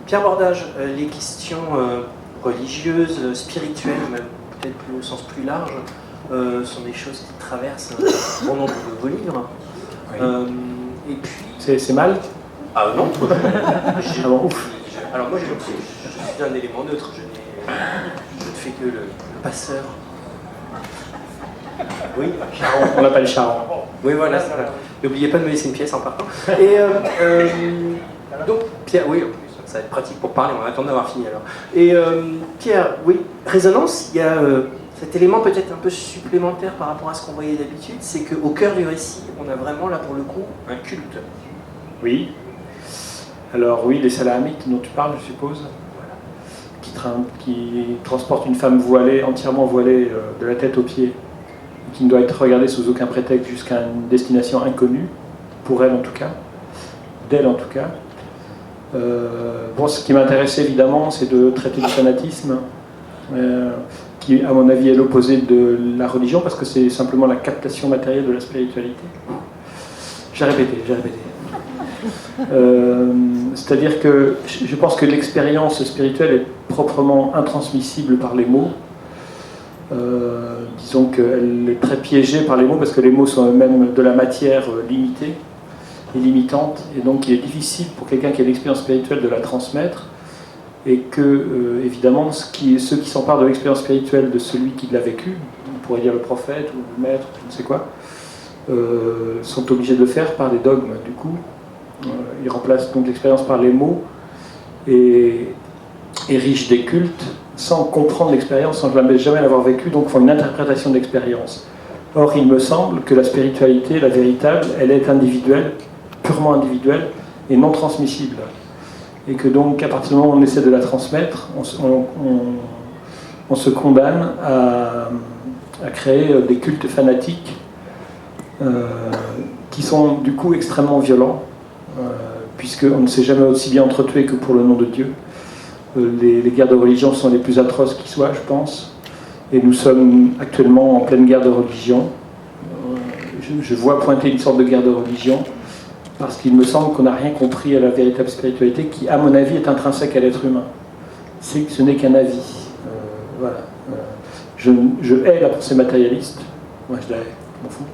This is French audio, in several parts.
Pierre Bordage, les questions religieuses, spirituelles, même peut-être au sens plus large, sont des choses qui traversent bon nombre de vos livres. Oui. Et puis... C'est mal? Ah non. Ah bon, ouf. Alors moi, je suis un élément neutre. Je ne fais que le passeur. Oui, Charon. On l'appelle Charon. oui, voilà. N'oubliez pas de me laisser une pièce en partant. Et donc, Pierre, oui, en plus, ça va être pratique pour parler, on va attendre d'avoir fini alors. Et Pierre, oui, résonance, il y a cet élément peut-être un peu supplémentaire par rapport à ce qu'on voyait d'habitude, c'est qu'au cœur du récit, on a vraiment là pour le coup un culte. Oui. Alors oui, les Salahamites dont tu parles, je suppose, qui transportent une femme voilée, entièrement voilée de la tête aux pieds, qui ne doit être regardée sous aucun prétexte jusqu'à une destination inconnue, pour elle en tout cas, d'elle en tout cas. Bon, ce qui m'intéresse évidemment, c'est de traiter du fanatisme, qui à mon avis est l'opposé de la religion, parce que c'est simplement la captation matérielle de la spiritualité. J'ai répété. C'est-à-dire que je pense que l'expérience spirituelle est proprement intransmissible par les mots. Disons qu'elle est très piégée par les mots parce que les mots sont eux-mêmes de la matière limitée et limitante, et donc il est difficile pour quelqu'un qui a l'expérience spirituelle de la transmettre, et que évidemment ceux qui s'emparent de l'expérience spirituelle de celui qui l'a vécu, on pourrait dire le prophète ou le maître, je ne sais quoi, sont obligés de le faire par des dogmes. Du coup, ils remplacent donc l'expérience par les mots et érigent des cultes sans comprendre l'expérience, sans jamais l'avoir vécu, donc font une interprétation de l'expérience. Or, il me semble que la spiritualité, la véritable, elle est individuelle, purement individuelle et non transmissible. Et que donc, à partir du moment où on essaie de la transmettre, on se condamne à créer des cultes fanatiques qui sont du coup extrêmement violents, puisqu'on ne s'est jamais aussi bien entretué que pour le nom de Dieu. Les guerres de religion sont les plus atroces qui soient, je pense, et nous sommes actuellement en pleine guerre de religion. Je vois pointer une sorte de guerre de religion, parce qu'il me semble qu'on n'a rien compris à la véritable spiritualité, qui, à mon avis, est intrinsèque à l'être humain. Ce n'est qu'un avis. Voilà. Je hais la pensée matérialiste. Moi, je la hais, je m'en fous.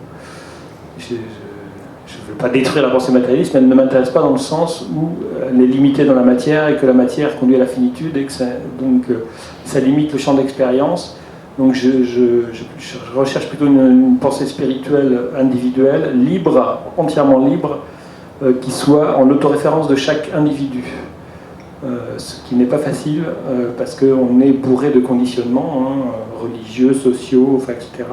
Je ne veux pas détruire la pensée matérialiste, mais elle ne m'intéresse pas dans le sens où elle est limitée dans la matière et que la matière conduit à la finitude et que ça limite le champ d'expérience. Donc je recherche plutôt une pensée spirituelle individuelle, libre, entièrement libre, qui soit en autoréférence de chaque individu. Ce qui n'est pas facile parce qu'on est bourré de conditionnements religieux, sociaux, enfin, etc.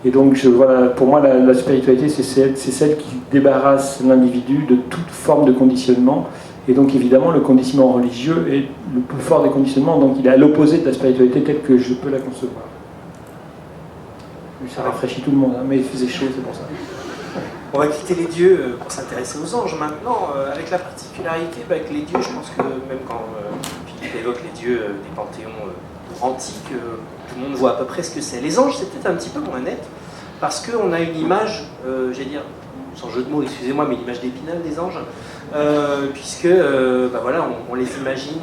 Et donc, voilà, pour moi, la spiritualité, c'est celle qui débarrasse l'individu de toute forme de conditionnement. Et donc, évidemment, le conditionnement religieux est le plus fort des conditionnements, donc il est à l'opposé de la spiritualité telle que je peux la concevoir. Ça rafraîchit tout le monde, hein, mais il faisait chaud, c'est pour ça. On va quitter les dieux pour s'intéresser aux anges maintenant, avec la particularité que les dieux, je pense que même quand Philippe évoque les dieux des panthéons antiques, tout le monde voit à peu près ce que c'est. Les anges, c'est peut-être un petit peu moins net, parce qu'on a une image, j'allais dire, sans jeu de mots, excusez-moi, mais l'image d'Épinal des anges, puisque voilà, on les imagine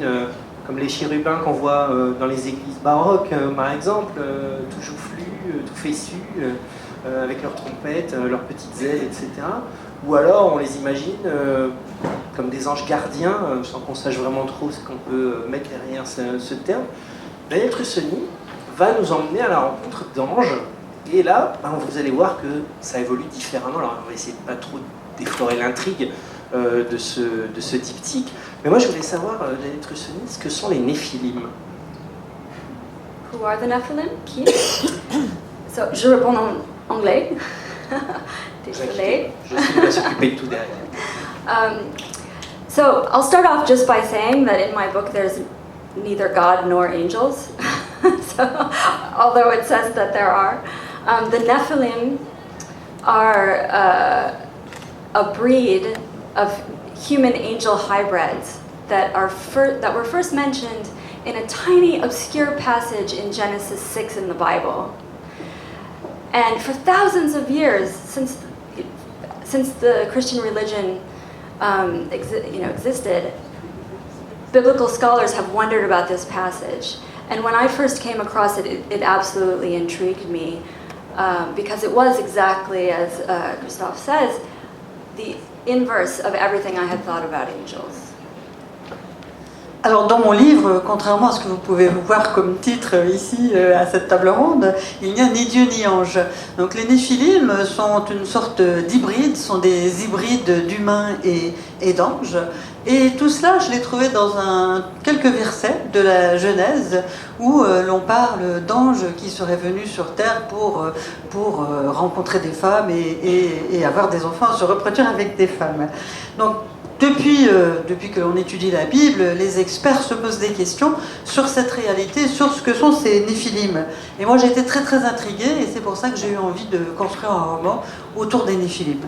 comme les chérubins qu'on voit dans les églises baroques, par exemple, tout joufflus, tout fessus, avec leurs trompettes, leurs petites ailes, etc. Ou alors on les imagine comme des anges gardiens, sans qu'on sache vraiment trop ce qu'on peut mettre derrière ce terme. Daniel Trussoni va nous emmener à la rencontre d'anges, et là, vous allez voir que ça évolue différemment. Alors on va essayer de pas trop déflorer l'intrigue de ce diptyque, mais moi je voulais savoir, Daniel Trussoni, ce que sont les Néphilim. Who are the Nephilim? Qui? So, je réponds en anglais. Désolé. Je suis pas s'occuper de tout derrière. So I'll start off just by saying that in my book there's neither God nor angels. So, although it says that there are, the Nephilim are a breed of human-angel hybrids that were first mentioned in a tiny, obscure passage in Genesis 6 in the Bible. And for thousands of years, since the Christian religion existed, biblical scholars have wondered about this passage. And when I first came across it, it absolutely intrigued me because it was exactly, as Christophe says, the inverse of everything I had thought about angels. Alors dans mon livre, contrairement à ce que vous pouvez voir comme titre ici à cette table ronde, il n'y a ni Dieu ni ange. Donc les Néphilim sont une sorte d'hybride, sont des hybrides d'humains et d'anges. Et tout cela, je l'ai trouvé dans quelques versets de la Genèse où l'on parle d'anges qui seraient venus sur terre pour rencontrer des femmes et avoir des enfants, se reproduire avec des femmes. Donc depuis que l'on étudie la Bible, les experts se posent des questions sur cette réalité, sur ce que sont ces Néphilim. Et moi j'ai été très très intriguée et c'est pour ça que j'ai eu envie de construire un roman autour des Néphilim.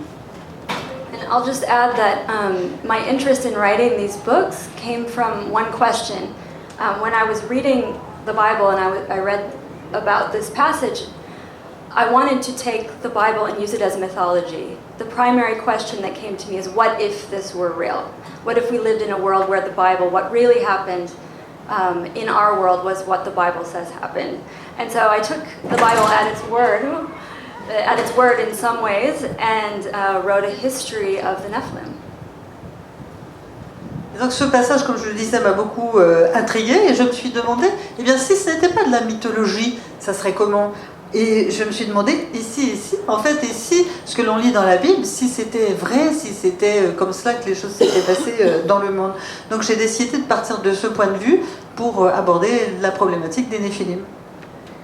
And I'll just add that my interest in writing these books came from one question. When I was reading the Bible and I read about this passage, I wanted to take the Bible and use it as mythology. The primary question that came to me is, what if this were real? What if we lived in a world where the Bible, what really happened in our world was what the Bible says happened? And so I took the Bible at its word in some ways, and wrote a history of the Nephilim. Et donc ce passage, comme je le disais, m'a beaucoup intriguée et je me suis demandé, eh bien si ce n'était pas de la mythologie, ça serait comment? Et je me suis demandé, et si, en fait, et si ce que l'on lit dans la Bible, si c'était vrai, si c'était comme cela que les choses s'étaient passées dans le monde. Donc j'ai décidé de partir de ce point de vue pour aborder la problématique des Néphilim.